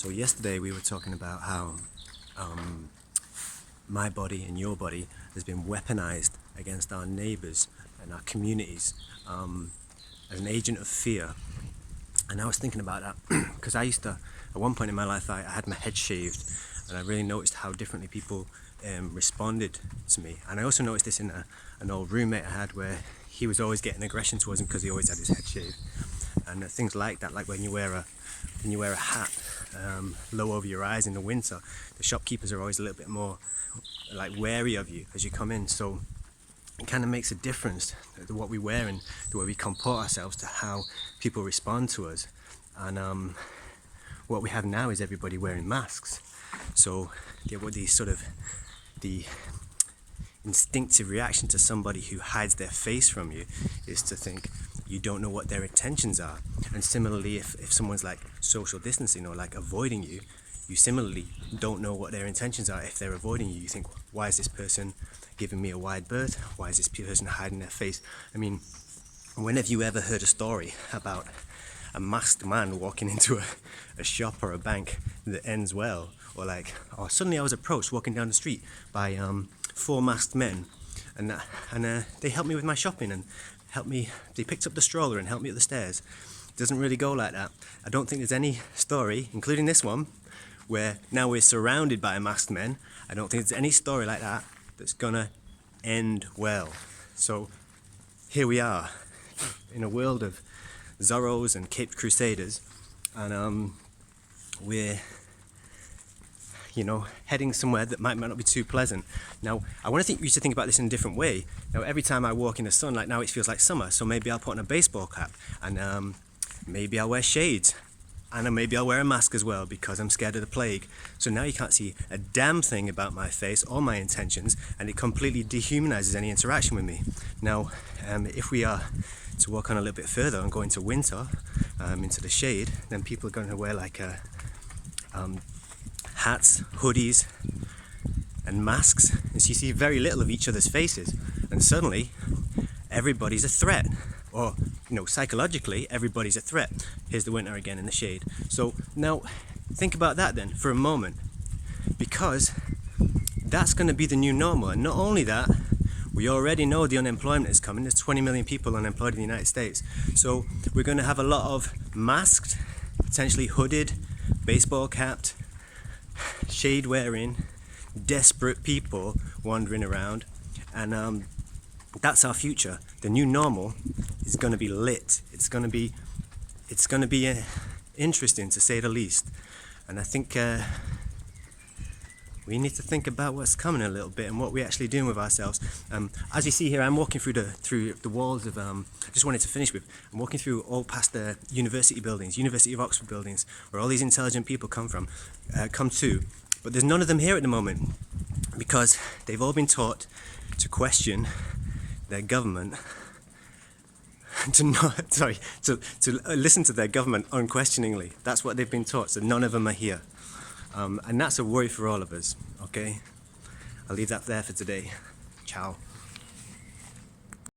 So yesterday we were talking about how my body and your body has been weaponized against our neighbors and our communities as an agent of fear. And I was thinking about that because I used to, at one point in my life, I had my head shaved, and I really noticed how differently people responded to me. And I also noticed this in an old roommate I had, where he was always getting aggression towards him because he always had his head shaved. And things like that, like when you wear a hat low over your eyes in the winter, the shopkeepers are always a little bit more like wary of you as you come in. So it kind of makes a difference to what we wear and the way we comport ourselves to how people respond to us. And what we have now is everybody wearing masks. So the instinctive reaction to somebody who hides their face from you is to think you don't know what their intentions are. And similarly, if someone's like social distancing or like avoiding you, you similarly don't know what their intentions are. If they're avoiding you, you think, why is this person giving me a wide berth? Why is this person hiding their face? I mean, when have you ever heard a story about a masked man walking into a shop or a bank that ends well? Or like, oh, suddenly I was approached walking down the street by 4 masked men, and they helped me with my shopping and they picked up the stroller and helped me up the stairs. It doesn't really go like that. I don't think there's any story, including this one, where now we're surrounded by masked men. I don't think there's any story like that that's gonna end well. So here we are in a world of Zorros and caped Crusaders, and we're heading somewhere that might not be too pleasant. Now, I want you to think about this in a different way. Now, every time I walk in the sun, like now it feels like summer, so maybe I'll put on a baseball cap, and maybe I'll wear shades, and maybe I'll wear a mask as well because I'm scared of the plague. So now you can't see a damn thing about my face or my intentions, and it completely dehumanizes any interaction with me. Now, if we are to walk on a little bit further and go into winter, into the shade, then people are going to wear like hats, hoodies, and masks, and so you see very little of each other's faces, and suddenly everybody's a threat, or psychologically everybody's a threat. Here's the winter again in the shade. So now think about that then for a moment, because that's going to be the new normal. And not only that, we already know the unemployment is coming. There's 20 million people unemployed in the United States, so we're going to have a lot of masked, potentially hooded, baseball capped, shade wearing, desperate people wandering around, and that's our future. The new normal is going to be lit. It's going to be interesting, to say the least. And I think we need to think about what's coming a little bit and what we're actually doing with ourselves. As you see here, I'm walking through the walls of. I just wanted to finish with. I'm walking through all past the university buildings, University of Oxford buildings, where all these intelligent people come to. But there's none of them here at the moment because they've all been taught to question their government, to listen to their government unquestioningly. That's what they've been taught. So none of them are here. And that's a worry for all of us, okay? I'll leave that there for today. Ciao.